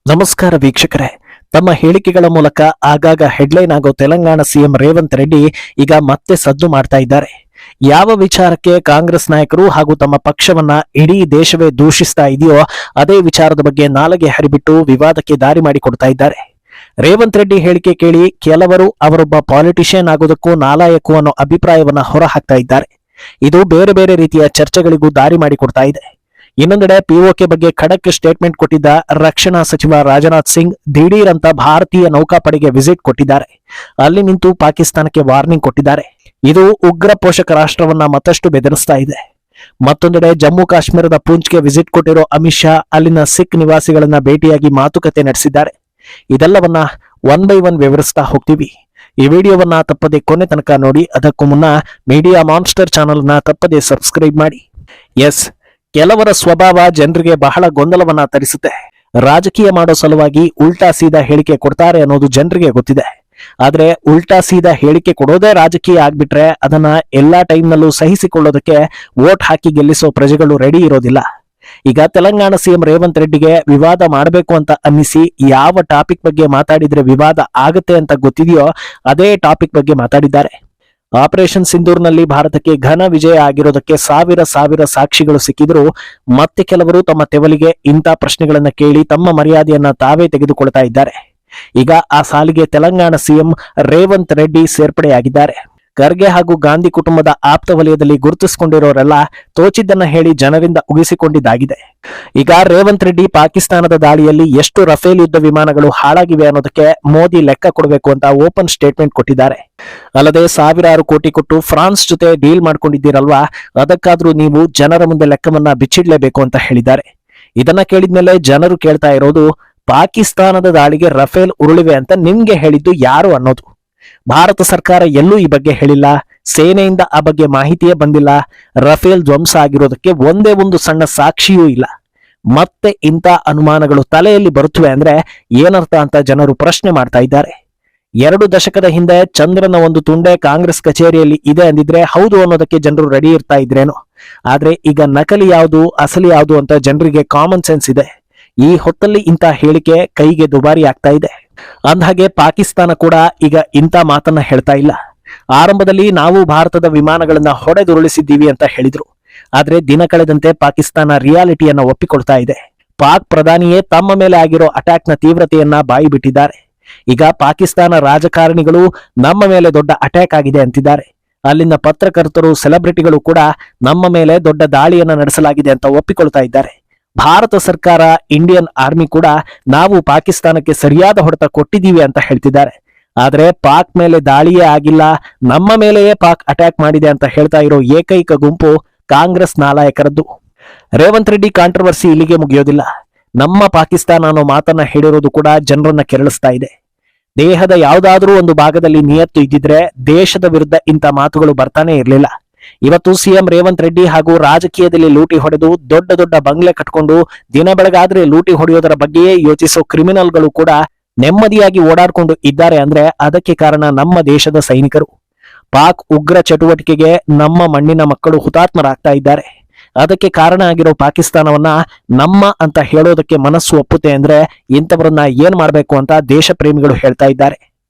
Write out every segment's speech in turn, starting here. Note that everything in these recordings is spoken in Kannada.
ನಮಸ್ಕಾರ ವೀಕ್ಷಕರೇ. ತಮ್ಮ ಹೇಳಿಕೆಗಳ ಮೂಲಕ ಆಗಾಗ ಹೆಡ್ಲೈನ್ ಆಗೋ ತೆಲಂಗಾಣ ಸಿಎಂ ರೇವಂತ್ ರೆಡ್ಡಿ ಈಗ ಮತ್ತೆ ಸದ್ದು ಮಾಡ್ತಾ ಇದ್ದಾರೆ. ಯಾವ ವಿಚಾರಕ್ಕೆ ಕಾಂಗ್ರೆಸ್ ನಾಯಕರು ಹಾಗೂ ತಮ್ಮ ಪಕ್ಷವನ್ನ ಇಡೀ ದೇಶವೇ ದೂಷಿಸ್ತಾ ಇದೆಯೋ ಅದೇ ವಿಚಾರದ ಬಗ್ಗೆ ನಾಲಗೆ ಹರಿಬಿಟ್ಟು ವಿವಾದಕ್ಕೆ ದಾರಿ ಮಾಡಿಕೊಡ್ತಾ ಇದ್ದಾರೆ. ರೇವಂತ್ ರೆಡ್ಡಿ ಹೇಳಿಕೆ ಕೇಳಿ ಕೆಲವರು ಅವರೊಬ್ಬ ಪಾಲಿಟಿಷಿಯನ್ ಆಗೋದಕ್ಕೂ ನಾಲಾಯಕು ಅನ್ನೋ ಅಭಿಪ್ರಾಯವನ್ನ ಹೊರಹಾಕ್ತಾ ಇದ್ದಾರೆ. ಇದು ಬೇರೆ ಬೇರೆ ರೀತಿಯ ಚರ್ಚೆಗಳಿಗೂ ದಾರಿ ಮಾಡಿಕೊಡ್ತಾ ಇದೆ. ಇನ್ನೊಂದೆಡೆ ಪಿಒಕೆ ಬಗ್ಗೆ ಖಡಕ್ ಸ್ಟೇಟ್ಮೆಂಟ್ ಕೊಟ್ಟಿದ್ದ ರಕ್ಷಣಾ ಸಚಿವ ರಾಜನಾಥ್ ಸಿಂಗ್ ದಿಢೀರ್ ಅಂತ ಭಾರತೀಯ ನೌಕಾಪಡೆಗೆ ವಿಸಿಟ್ ಕೊಟ್ಟಿದ್ದಾರೆ. ಅಲ್ಲಿ ನಿಂತು ಪಾಕಿಸ್ತಾನಕ್ಕೆ ವಾರ್ನಿಂಗ್ ಕೊಟ್ಟಿದ್ದಾರೆ. ಇದು ಉಗ್ರ ಪೋಷಕ ರಾಷ್ಟ್ರವನ್ನ ಮತ್ತಷ್ಟು ಬೆದರಿಸ್ತಾ ಇದೆ. ಮತ್ತೊಂದೆಡೆ ಜಮ್ಮು ಕಾಶ್ಮೀರದ ಪೂಂಚ್ಗೆ ವಿಸಿಟ್ ಕೊಟ್ಟಿರೋ ಅಮಿತ್ ಶಾ ಅಲ್ಲಿನ ಸಿಖ್ ನಿವಾಸಿಗಳನ್ನ ಭೇಟಿಯಾಗಿ ಮಾತುಕತೆ ನಡೆಸಿದ್ದಾರೆ. ಇದೆಲ್ಲವನ್ನ ಒನ್ ಬೈ ಒನ್ ವಿವರಿಸ್ತಾ ಹೋಗ್ತೀವಿ. ಈ ವಿಡಿಯೋವನ್ನ ತಪ್ಪದೆ ಕೊನೆ ತನಕ ನೋಡಿ. ಅದಕ್ಕೂ ಮುನ್ನ ಮೀಡಿಯಾ ಮಾನ್ಸ್ಟರ್ ಚಾನೆಲ್ ನ ತಪ್ಪದೆ ಸಬ್ಸ್ಕ್ರೈಬ್ ಮಾಡಿ. ಎಸ್, ಕೆಲವರ ಸ್ವಭಾವ ಜನರಿಗೆ ಬಹಳ ಗೊಂದಲವನ್ನ ತರಿಸುತ್ತೆ. ರಾಜಕೀಯ ಮಾಡೋ ಸಲುವಾಗಿ ಉಲ್ಟಾ ಸೀದಾ ಹೇಳಿಕೆ ಕೊಡ್ತಾರೆ ಅನ್ನೋದು ಜನರಿಗೆ ಗೊತ್ತಿದೆ. ಆದ್ರೆ ಉಲ್ಟಾ ಸೀದಾ ಹೇಳಿಕೆ ಕೊಡೋದೇ ರಾಜಕೀಯ ಆಗ್ಬಿಟ್ರೆ ಅದನ್ನ ಎಲ್ಲಾ ಟೈಮ್ನಲ್ಲೂ ಸಹಿಸಿಕೊಳ್ಳೋದಕ್ಕೆ ವೋಟ್ ಹಾಕಿ ಗೆಲ್ಲಿಸೋ ಪ್ರಜೆಗಳು ರೆಡಿ ಇರೋದಿಲ್ಲ. ಈಗ ತೆಲಂಗಾಣ ಸಿಎಂ ರೇವಂತ್ ರೆಡ್ಡಿಗೆ ವಿವಾದ ಮಾಡಬೇಕು ಅಂತ ಅನ್ನಿಸಿ ಯಾವ ಟಾಪಿಕ್ ಬಗ್ಗೆ ಮಾತಾಡಿದ್ರೆ ವಿವಾದ ಆಗುತ್ತೆ ಅಂತ ಗೊತ್ತಿದೆಯೋ ಅದೇ ಟಾಪಿಕ್ ಬಗ್ಗೆ ಮಾತಾಡಿದ್ದಾರೆ. ಆಪರೇಷನ್ ಸಿಂಧೂರ್ನಲ್ಲಿ ಭಾರತಕ್ಕೆ ಘನ ವಿಜಯ ಆಗಿರೋದಕ್ಕೆ ಸಾವಿರ ಸಾಕ್ಷಿಗಳು ಸಿಕ್ಕಿದ್ರು ಮತ್ತೆ ಕೆಲವರು ತಮ್ಮ ತೆವಲಿಗೆ ಇಂಥ ಪ್ರಶ್ನೆಗಳನ್ನ ಕೇಳಿ ತಮ್ಮ ಮರ್ಯಾದೆಯನ್ನ ತಾವೇ ತೆಗೆದುಕೊಳ್ತಾ ಇದ್ದಾರೆ. ಈಗ ಆ ಸಾಲಿಗೆ ತೆಲಂಗಾಣ ಸಿಎಂ ರೇವಂತ್ ರೆಡ್ಡಿ ಸೇರ್ಪಡೆಯಾಗಿದ್ದಾರೆ. ಖರ್ಗೆ ಹಾಗೂ ಗಾಂಧಿ ಕುಟುಂಬದ ಆಪ್ತ ವಲಯದಲ್ಲಿ ಗುರುತಿಸಿಕೊಂಡಿರೋರೆಲ್ಲ ತೋಚಿದ್ದನ್ನ ಹೇಳಿ ಜನರಿಂದ ಉಗಿಸಿಕೊಂಡಿದ್ದಾಗಿದೆ. ಈಗ ರೇವಂತ್ ರೆಡ್ಡಿ ಪಾಕಿಸ್ತಾನದ ದಾಳಿಯಲ್ಲಿ ಎಷ್ಟು ರಫೇಲ್ ಯುದ್ಧ ವಿಮಾನಗಳು ಹಾಳಾಗಿವೆ ಅನ್ನೋದಕ್ಕೆ ಮೋದಿ ಲೆಕ್ಕ ಕೊಡಬೇಕು ಅಂತ ಓಪನ್ ಸ್ಟೇಟ್ಮೆಂಟ್ ಕೊಟ್ಟಿದ್ದಾರೆ. ಅಲ್ಲದೆ ಸಾವಿರಾರು ಕೋಟಿ ಕೊಟ್ಟು ಫ್ರಾನ್ಸ್ ಜೊತೆ ಡೀಲ್ ಮಾಡ್ಕೊಂಡಿದ್ದೀರಲ್ವಾ, ಅದಕ್ಕಾದ್ರೂ ನೀವು ಜನರ ಮುಂದೆ ಲೆಕ್ಕವನ್ನ ಬಿಚ್ಚಿಡ್ಲೇಬೇಕು ಅಂತ ಹೇಳಿದ್ದಾರೆ. ಇದನ್ನ ಕೇಳಿದ್ಮೇಲೆ ಜನರು ಕೇಳ್ತಾ ಇರೋದು, ಪಾಕಿಸ್ತಾನದ ದಾಳಿಗೆ ರಫೇಲ್ ಉರುಳಿವೆ ಅಂತ ನಿಮ್ಗೆ ಹೇಳಿದ್ದು ಯಾರು ಅನ್ನೋದು. ಭಾರತ ಸರ್ಕಾರ ಎಲ್ಲೂ ಈ ಬಗ್ಗೆ ಹೇಳಿಲ್ಲ. ಸೇನೆಯಿಂದ ಆ ಬಗ್ಗೆ ಮಾಹಿತಿಯೇ ಬಂದಿಲ್ಲ. ರಫೇಲ್ ಧ್ವಂಸ ಆಗಿರೋದಕ್ಕೆ ಒಂದೇ ಒಂದು ಸಣ್ಣ ಸಾಕ್ಷಿಯೂ ಇಲ್ಲ. ಮತ್ತೆ ಇಂಥ ಅನುಮಾನಗಳು ತಲೆಯಲ್ಲಿ ಬರುತ್ತವೆ ಅಂದ್ರೆ ಏನರ್ಥ ಅಂತ ಜನರು ಪ್ರಶ್ನೆ ಮಾಡ್ತಾ ಇದ್ದಾರೆ. 2 ದಶಕದ ಹಿಂದೆ ಚಂದ್ರನ ಒಂದು ತುಂಡೆ ಕಾಂಗ್ರೆಸ್ ಕಚೇರಿಯಲ್ಲಿ ಇದೆ ಅಂದಿದ್ರೆ ಹೌದು ಅನ್ನೋದಕ್ಕೆ ಜನರು ರೆಡಿ ಇರ್ತಾ ಇದ್ರೇನು. ಆದ್ರೆ ಈಗ ನಕಲಿ ಯಾವುದು ಅಸಲಿ ಯಾವುದು ಅಂತ ಜನರಿಗೆ ಕಾಮನ್ ಸೆನ್ಸ್ ಇದೆ. ಈ ಹೊತ್ತಲ್ಲಿ ಇಂಥ ಹೇಳಿಕೆ ಕೈಗೆ ದುಬಾರಿ ಆಗ್ತಾ ಇದೆ. ಅಂದಹಾಗೆ ಪಾಕಿಸ್ತಾನ ಕೂಡ ಈಗ ಇಂಥ ಮಾತನ್ನ ಹೇಳ್ತಾ ಇಲ್ಲ. ಆರಂಭದಲ್ಲಿ ನಾವು ಭಾರತದ ವಿಮಾನಗಳನ್ನ ಹೊಡೆದುರುಳಿಸಿದ್ದೀವಿ ಅಂತ ಹೇಳಿದ್ರು. ಆದ್ರೆ ದಿನ ಕಳೆದಂತೆ ಪಾಕಿಸ್ತಾನ ರಿಯಾಲಿಟಿಯನ್ನ ಒಪ್ಪಿಕೊಳ್ತಾ ಇದೆ. ಪಾಕ್ ಪ್ರಧಾನಿಯೇ ತಮ್ಮ ಮೇಲೆ ಆಗಿರೋ ಅಟ್ಯಾಕ್ ನ ತೀವ್ರತೆಯನ್ನ ಬಾಯಿ ಬಿಟ್ಟಿದ್ದಾರೆ. ಈಗ ಪಾಕಿಸ್ತಾನ ರಾಜಕಾರಣಿಗಳು ನಮ್ಮ ಮೇಲೆ ದೊಡ್ಡ ಅಟ್ಯಾಕ್ ಆಗಿದೆ ಅಂತಿದ್ದಾರೆ. ಅಲ್ಲಿನ ಪತ್ರಕರ್ತರು, ಸೆಲೆಬ್ರಿಟಿಗಳು ಕೂಡ ನಮ್ಮ ಮೇಲೆ ದೊಡ್ಡ ದಾಳಿಯನ್ನ ನಡೆಸಲಾಗಿದೆ ಅಂತ ಒಪ್ಪಿಕೊಳ್ತಾ ಇದ್ದಾರೆ. ಭಾರತ ಸರ್ಕಾರ, ಇಂಡಿಯನ್ ಆರ್ಮಿ ಕೂಡ ನಾವು ಪಾಕಿಸ್ತಾನಕ್ಕೆ ಸರಿಯಾದ ಹೊಡೆತ ಕೊಟ್ಟಿದ್ದೀವಿ ಅಂತ ಹೇಳ್ತಿದ್ದಾರೆ. ಆದ್ರೆ ಪಾಕ್ ಮೇಲೆ ದಾಳಿಯೇ ಆಗಿಲ್ಲ, ನಮ್ಮ ಮೇಲೆಯೇ ಪಾಕ್ ಅಟ್ಯಾಕ್ ಮಾಡಿದೆ ಅಂತ ಹೇಳ್ತಾ ಇರೋ ಏಕೈಕ ಗುಂಪು ಕಾಂಗ್ರೆಸ್ ನಾಲಾಯಕರದ್ದು. ರೇವಂತ್ ರೆಡ್ಡಿ ಕಾಂಟ್ರವರ್ಸಿ ಇಲ್ಲಿಗೆ ಮುಗಿಯೋದಿಲ್ಲ. ನಮ್ಮ ಪಾಕಿಸ್ತಾನ ಅನ್ನೋ ಮಾತನ್ನ ಹೇಳಿರೋದು ಕೂಡ ಜನರನ್ನ ಕೆರಳಿಸ್ತಾ ಇದೆ. ದೇಹದ ಯಾವುದಾದ್ರೂ ಒಂದು ಭಾಗದಲ್ಲಿ ನಿಯತ್ತು ಇದ್ದಿದ್ರೆ ದೇಶದ ವಿರುದ್ಧ ಇಂಥ ಮಾತುಗಳು ಬರ್ತಾನೆ ಇರಲಿಲ್ಲ. ಇವತ್ತು ಸಿಎಂ ರೇವಂತ್ ರೆಡ್ಡಿ ಹಾಗೂ ರಾಜಕೀಯದಲ್ಲಿ ಲೂಟಿ ಹೊಡೆದು ದೊಡ್ಡ ದೊಡ್ಡ ಬಂಗ್ಲೆ ಕಟ್ಕೊಂಡು ದಿನ ಬೆಳಗಾದ್ರೆ ಲೂಟಿ ಹೊಡೆಯೋದರ ಬಗ್ಗೆಯೇ ಯೋಚಿಸೋ ಕ್ರಿಮಿನಲ್ಗಳು ಕೂಡ ನೆಮ್ಮದಿಯಾಗಿ ಓಡಾಡ್ಕೊಂಡು ಇದ್ದಾರೆ ಅಂದ್ರೆ ಅದಕ್ಕೆ ಕಾರಣ ನಮ್ಮ ದೇಶದ ಸೈನಿಕರು. ಪಾಕ್ ಉಗ್ರ ಚಟುವಟಿಕೆಗೆ ನಮ್ಮ ಮಣ್ಣಿನ ಮಕ್ಕಳು ಹುತಾತ್ಮರಾಗ್ತಾ ಇದ್ದಾರೆ. ಅದಕ್ಕೆ ಕಾರಣ ಆಗಿರೋ ಪಾಕಿಸ್ತಾನವನ್ನ ನಮ್ಮ ಅಂತ ಹೇಳೋದಕ್ಕೆ ಮನಸ್ಸು ಒಪ್ಪುತ್ತೆ ಅಂದ್ರೆ ಇಂಥವರನ್ನ ಏನ್ ಮಾಡ್ಬೇಕು ಅಂತ ದೇಶ ಪ್ರೇಮಿಗಳು ಹೇಳ್ತಾ ಇದ್ದಾರೆ.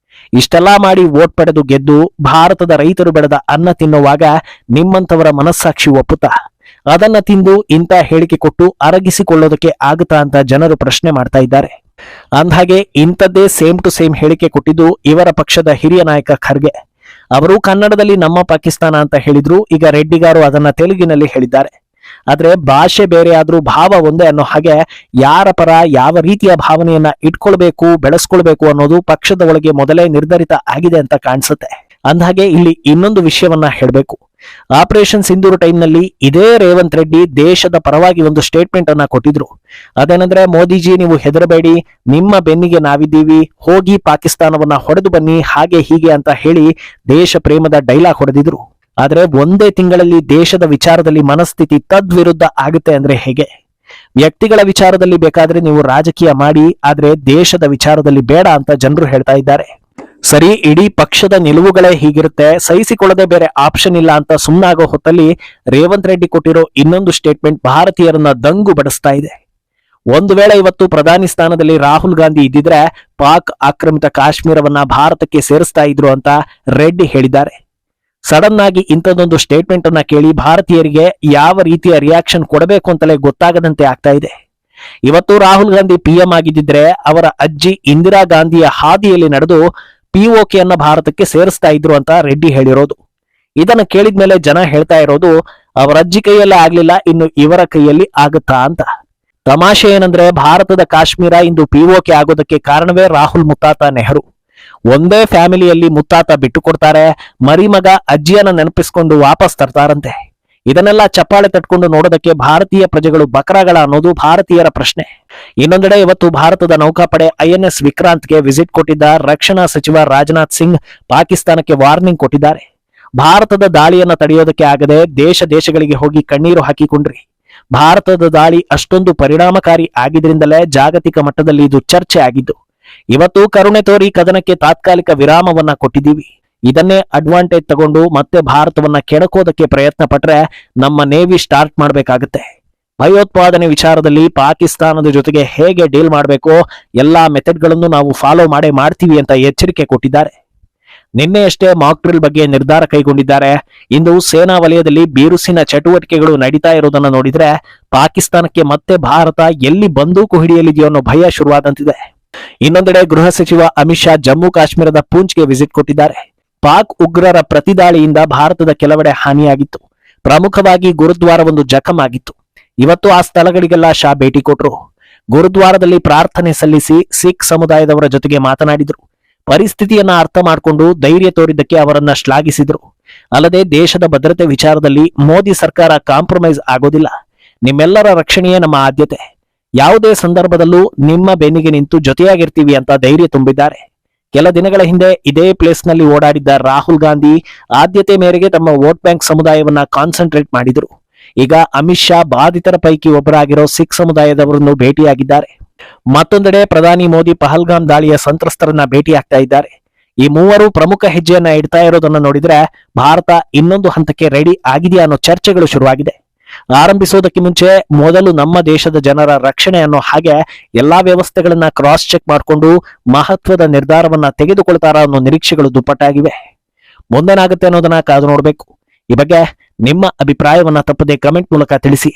ಇಷ್ಟೆಲ್ಲಾ ಮಾಡಿ ವೋಟ್ ಪಡೆದು ಗೆದ್ದು ಭಾರತದ ರೈತರು ಬೆಳೆದ ಅನ್ನ ತಿನ್ನುವಾಗ ನಿಮ್ಮಂತವರ ಮನಸ್ಸಾಕ್ಷಿ ಒಪ್ಪುತ್ತಾ? ಅದನ್ನ ತಿಂದು ಇಂಥ ಹೇಳಿಕೆ ಕೊಟ್ಟು ಅರಗಿಸಿಕೊಳ್ಳೋದಕ್ಕೆ ಆಗುತ್ತಾ ಅಂತ ಜನರು ಪ್ರಶ್ನೆ ಮಾಡ್ತಾ ಇದ್ದಾರೆ. ಅಂದ್ಹಾಗೆ ಇಂಥದ್ದೇ ಸೇಮ್ ಟು ಸೇಮ್ ಹೇಳಿಕೆ ಕೊಟ್ಟಿದ್ದು ಇವರ ಪಕ್ಷದ ಹಿರಿಯ ನಾಯಕ ಖರ್ಗೆ. ಅವರು ಕನ್ನಡದಲ್ಲಿ ನಮ್ಮ ಪಾಕಿಸ್ತಾನ ಅಂತ ಹೇಳಿದ್ರು. ಈಗ ರೆಡ್ಡಿಗಾರು ಅದನ್ನ ತೆಲುಗಿನಲ್ಲಿ ಹೇಳಿದ್ದಾರೆ. ಆದ್ರೆ ಭಾಷೆ ಬೇರೆ ಆದ್ರೂ ಭಾವ ಒಂದೇ ಅನ್ನೋ ಹಾಗೆ ಯಾರ ಪರ ಯಾವ ರೀತಿಯ ಭಾವನೆಯನ್ನ ಇಟ್ಕೊಳ್ಬೇಕು, ಬೆಳೆಸ್ಕೊಳ್ಬೇಕು ಅನ್ನೋದು ಪಕ್ಷದ ಒಳಗೆ ಮೊದಲೇ ನಿರ್ಧರಿತ ಆಗಿದೆ ಅಂತ ಕಾಣಿಸುತ್ತೆ. ಅಂದಹಾಗೆ ಇಲ್ಲಿ ಇನ್ನೊಂದು ವಿಷಯವನ್ನ ಹೇಳಬೇಕು. ಆಪರೇಷನ್ ಸಿಂಧೂರು ಟೈಮ್ನಲ್ಲಿ ಇದೇ ರೇವಂತ್ ರೆಡ್ಡಿ ದೇಶದ ಪರವಾಗಿ ಒಂದು ಸ್ಟೇಟ್ಮೆಂಟ್ ಅನ್ನ ಕೊಟ್ಟಿದ್ರು. ಅದೇನಂದ್ರೆ, ಮೋದಿಜಿ ನೀವು ಹೆದರಬೇಡಿ, ನಿಮ್ಮ ಬೆನ್ನಿಗೆ ನಾವಿದ್ದೀವಿ, ಹೋಗಿ ಪಾಕಿಸ್ತಾನವನ್ನ ಹೊಡೆದು ಬನ್ನಿ, ಹಾಗೆ ಹೀಗೆ ಅಂತ ಹೇಳಿ ದೇಶ ಪ್ರೇಮದ ಡೈಲಾಗ್ ಹೊಡೆದಿದ್ರು. ಆದ್ರೆ ಒಂದೇ ತಿಂಗಳಲ್ಲಿ ದೇಶದ ವಿಚಾರದಲ್ಲಿ ಮನಸ್ಥಿತಿ ತದ್ವಿರುದ್ಧ ಆಗುತ್ತೆ ಅಂದ್ರೆ ಹೇಗೆ? ವ್ಯಕ್ತಿಗಳ ವಿಚಾರದಲ್ಲಿ ಬೇಕಾದ್ರೆ ನೀವು ರಾಜಕೀಯ ಮಾಡಿ, ಆದ್ರೆ ದೇಶದ ವಿಚಾರದಲ್ಲಿ ಬೇಡ ಅಂತ ಜನರು ಹೇಳ್ತಾ ಇದ್ದಾರೆ. ಸರಿ, ಇಡೀ ಪಕ್ಷದ ನಿಲುವುಗಳೇ ಹೀಗಿರುತ್ತೆ, ಸಹಿಸಿಕೊಳ್ಳದೆ ಬೇರೆ ಆಪ್ಷನ್ ಇಲ್ಲ ಅಂತ ಸುಮ್ಮನಾಗೋ ಹೊತ್ತಲ್ಲಿ ರೇವಂತ್ ರೆಡ್ಡಿ ಕೊಟ್ಟಿರೋ ಇನ್ನೊಂದು ಸ್ಟೇಟ್ಮೆಂಟ್ ಭಾರತೀಯರನ್ನ ದಂಗು ಬಡಿಸ್ತಾ ಇದೆ. ಒಂದು ವೇಳೆ ಇವತ್ತು ಪ್ರಧಾನಿ ಸ್ಥಾನದಲ್ಲಿ ರಾಹುಲ್ ಗಾಂಧಿ ಇದ್ದಿದ್ರೆ ಪಾಕ್ ಆಕ್ರಮಿತ ಕಾಶ್ಮೀರವನ್ನ ಭಾರತಕ್ಕೆ ಸೇರಿಸ್ತಾ ಇದ್ರು ಅಂತ ರೆಡ್ಡಿ ಹೇಳಿದ್ದಾರೆ. ಸಡನ್ ಆಗಿ ಇಂಥದ್ದೊಂದು ಸ್ಟೇಟ್ಮೆಂಟ್ ಅನ್ನ ಕೇಳಿ ಭಾರತೀಯರಿಗೆ ಯಾವ ರೀತಿಯ ರಿಯಾಕ್ಷನ್ ಕೊಡಬೇಕು ಅಂತಲೇ ಗೊತ್ತಾಗದಂತೆ ಆಗ್ತಾ ಇದೆ. ಇವತ್ತು ರಾಹುಲ್ ಗಾಂಧಿ ಪಿಎಂ ಆಗಿದ್ದಿದ್ರೆ ಅವರ ಅಜ್ಜಿ ಇಂದಿರಾ ಗಾಂಧಿಯ ಹಾದಿಯಲ್ಲಿ ನಡೆದು ಪಿಒಕೆ ಅನ್ನ ಭಾರತಕ್ಕೆ ಸೇರಿಸ್ತಾ ಇದ್ರು ಅಂತ ರೆಡ್ಡಿ ಹೇಳಿರೋದು. ಇದನ್ನ ಕೇಳಿದ್ಮೇಲೆ ಜನ ಹೇಳ್ತಾ ಇರೋದು ಅವರ ಅಜ್ಜಿ ಕೈಯಲ್ಲೇ ಆಗ್ಲಿಲ್ಲ, ಇನ್ನು ಇವರ ಕೈಯಲ್ಲಿ ಆಗುತ್ತಾ ಅಂತ. ತಮಾಷೆ ಏನಂದ್ರೆ ಭಾರತದ ಕಾಶ್ಮೀರ ಇಂದು ಪಿಒಕೆ ಆಗೋದಕ್ಕೆ ಕಾರಣವೇ ರಾಹುಲ್ ಮುತ್ತಾತ ನೆಹರು. ಒಂದೇ ಫ್ಯಾಮಿಲಿಯಲ್ಲಿ ಮುತ್ತಾತ ಬಿಟ್ಟು ಕೊಡ್ತಾರೆ, ಮರಿಮಗ ಅಜ್ಜಿಯನ್ನ ನೆನಪಿಸ್ಕೊಂಡು ವಾಪಸ್ ತರ್ತಾರಂತೆ. ಇದನ್ನೆಲ್ಲ ಚಪ್ಪಾಳೆ ತಟ್ಕೊಂಡು ನೋಡೋದಕ್ಕೆ ಭಾರತೀಯ ಪ್ರಜೆಗಳು ಬಕರಾಗಳ ಅನ್ನೋದು ಭಾರತೀಯರ ಪ್ರಶ್ನೆ. ಇನ್ನೊಂದೆಡೆ ಇವತ್ತು ಭಾರತದ ನೌಕಾಪಡೆ INS ವಿಕ್ರಾಂತ್ಗೆ ವಿಸಿಟ್ ಕೊಟ್ಟಿದ್ದ ರಕ್ಷಣಾ ಸಚಿವ ರಾಜನಾಥ್ ಸಿಂಗ್ ಪಾಕಿಸ್ತಾನಕ್ಕೆ ವಾರ್ನಿಂಗ್ ಕೊಟ್ಟಿದ್ದಾರೆ. ಭಾರತದ ದಾಳಿಯನ್ನ ತಡೆಯೋದಕ್ಕೆ ಆಗದೆ ದೇಶಗಳಿಗೆ ಹೋಗಿ ಕಣ್ಣೀರು ಹಾಕಿಕೊಂಡ್ರಿ. ಭಾರತದ ದಾಳಿ ಅಷ್ಟೊಂದು ಪರಿಣಾಮಕಾರಿ ಆಗಿದ್ರಿಂದಲೇ ಜಾಗತಿಕ ಮಟ್ಟದಲ್ಲಿ ಇದು ಚರ್ಚೆ ಆಗಿದ್ದು. ಇವತ್ತು ಕರುಣೆ ತೋರಿ ಕದನಕ್ಕೆ ತಾತ್ಕಾಲಿಕ ವಿರಾಮವನ್ನ ಕೊಟ್ಟಿದ್ದೀವಿ. ಇದನ್ನೇ ಅಡ್ವಾಂಟೇಜ್ ತಗೊಂಡು ಮತ್ತೆ ಭಾರತವನ್ನ ಕೆಣಕೋದಕ್ಕೆ ಪ್ರಯತ್ನ ಪಟ್ರೆ ನಮ್ಮ ನೇವಿ ಸ್ಟಾರ್ಟ್ ಮಾಡಬೇಕಾಗುತ್ತೆ. ಭಯೋತ್ಪಾದನೆ ವಿಚಾರದಲ್ಲಿ ಪಾಕಿಸ್ತಾನದ ಜೊತೆಗೆ ಹೇಗೆ ಡೀಲ್ ಮಾಡಬೇಕೋ ಎಲ್ಲಾ ಮೆಥಡ್ಗಳನ್ನು ನಾವು ಫಾಲೋ ಮಾಡ್ತೀವಿ ಅಂತ ಎಚ್ಚರಿಕೆ ಕೊಟ್ಟಿದ್ದಾರೆ. ನಿನ್ನೆಯಷ್ಟೇ ಮಾಕ್ ಡ್ರಿಲ್ ಬಗ್ಗೆ ನಿರ್ಧಾರ ಕೈಗೊಂಡಿದ್ದಾರೆ. ಇಂದು ಸೇನಾ ವಲಯದಲ್ಲಿ ಬಿರುಸಿನ ಚಟುವಟಿಕೆಗಳು ನಡೀತಾ ಇರೋದನ್ನ ನೋಡಿದ್ರೆ ಪಾಕಿಸ್ತಾನಕ್ಕೆ ಮತ್ತೆ ಭಾರತ ಎಲ್ಲಿ ಬಂದೂಕು ಹಿಡಿಯಲಿದೆಯೋ ಅನ್ನೋ ಭಯ ಶುರುವಾದಂತಿದೆ. ಇನ್ನೊಂದೆಡೆ ಗೃಹ ಸಚಿವ ಅಮಿತ್ ಶಾ ಜಮ್ಮು ಕಾಶ್ಮೀರದ ಪೂಂಚ್ಗೆ ವಿಸಿಟ್ ಕೊಟ್ಟಿದ್ದಾರೆ. ಪಾಕ್ ಉಗ್ರರ ಪ್ರತಿದಾಳಿಯಿಂದ ಭಾರತದ ಕೆಲವೆಡೆ ಹಾನಿಯಾಗಿತ್ತು. ಪ್ರಮುಖವಾಗಿ ಗುರುದ್ವಾರವೊಂದು ಜಖಂ ಆಗಿತ್ತು. ಇವತ್ತು ಆ ಸ್ಥಳಗಳಿಗೆಲ್ಲ ಶಾ ಭೇಟಿ ಕೊಟ್ರು. ಗುರುದ್ವಾರದಲ್ಲಿ ಪ್ರಾರ್ಥನೆ ಸಲ್ಲಿಸಿ ಸಿಖ್ ಸಮುದಾಯದವರ ಜೊತೆಗೆ ಮಾತನಾಡಿದ್ರು. ಪರಿಸ್ಥಿತಿಯನ್ನ ಅರ್ಥ ಮಾಡಿಕೊಂಡು ಧೈರ್ಯ ತೋರಿದ್ದಕ್ಕೆ ಅವರನ್ನ ಶ್ಲಾಘಿಸಿದ್ರು. ಅಲ್ಲದೆ ದೇಶದ ಭದ್ರತೆ ವಿಚಾರದಲ್ಲಿ ಮೋದಿ ಸರ್ಕಾರ ಕಾಂಪ್ರಮೈಸ್ ಆಗೋದಿಲ್ಲ, ನಿಮ್ಮೆಲ್ಲರ ರಕ್ಷಣೆಯೇ ನಮ್ಮ ಆದ್ಯತೆ, ಯಾವುದೇ ಸಂದರ್ಭದಲ್ಲೂ ನಿಮ್ಮ ಬೆನ್ನಿಗೆ ನಿಂತು ಜೊತೆಯಾಗಿರ್ತೀವಿ ಅಂತ ಧೈರ್ಯ ತುಂಬಿದ್ದಾರೆ. ಕೆಲ ದಿನಗಳ ಹಿಂದೆ ಇದೇ ಪ್ಲೇಸ್ ನಲ್ಲಿ ಓಡಾಡಿದ್ದ ರಾಹುಲ್ ಗಾಂಧಿ ಆದ್ಯತೆ ಮೇರೆಗೆ ತಮ್ಮ ವೋಟ್ ಬ್ಯಾಂಕ್ ಸಮುದಾಯವನ್ನ ಕಾನ್ಸಂಟ್ರೇಟ್ ಮಾಡಿದ್ರು. ಈಗ ಅಮಿತ್ ಶಾ ಬಾಧಿತರ ಪೈಕಿ ಒಬ್ಬರಾಗಿರೋ ಸಿಖ್ ಸಮುದಾಯದವರನ್ನು ಭೇಟಿಯಾಗಿದ್ದಾರೆ. ಮತ್ತೊಂದೆಡೆ ಪ್ರಧಾನಿ ಮೋದಿ ಪಹಲ್ಗಾಮ್ ದಾಳಿಯ ಸಂತ್ರಸ್ತರನ್ನ ಭೇಟಿಯಾಗ್ತಾ ಇದ್ದಾರೆ. ಈ ಮೂವರು ಪ್ರಮುಖ ಹೆಜ್ಜೆಯನ್ನ ಇಡ್ತಾ ಇರೋದನ್ನ ನೋಡಿದ್ರೆ ಭಾರತ ಇನ್ನೊಂದು ಹಂತಕ್ಕೆ ರೆಡಿ ಆಗಿದೆಯಾ ಅನ್ನೋ ಚರ್ಚೆಗಳು ಶುರುವಾಗಿದೆ. ಆರಂಭಿಸೋದಕ್ಕೆ ಮುಂಚೆ ಮೊದಲು ನಮ್ಮ ದೇಶದ ಜನರ ರಕ್ಷಣೆ ಅನ್ನೋ ಹಾಗೆ ಎಲ್ಲಾ ವ್ಯವಸ್ಥೆಗಳನ್ನ ಕ್ರಾಸ್ ಚೆಕ್ ಮಾಡಿಕೊಂಡು ಮಹತ್ವದ ನಿರ್ಧಾರವನ್ನ ತೆಗೆದುಕೊಳ್ತಾರ ಅನ್ನೋ ನಿರೀಕ್ಷೆಗಳು ದುಪ್ಪಟ್ಟಾಗಿವೆ. ಮುಂದೇನಾಗುತ್ತೆ ಅನ್ನೋದನ್ನ ಕಾದು ನೋಡ್ಬೇಕು. ಈ ಬಗ್ಗೆ ನಿಮ್ಮ ಅಭಿಪ್ರಾಯವನ್ನ ತಪ್ಪದೆ ಕಮೆಂಟ್ ಮೂಲಕ ತಿಳಿಸಿ.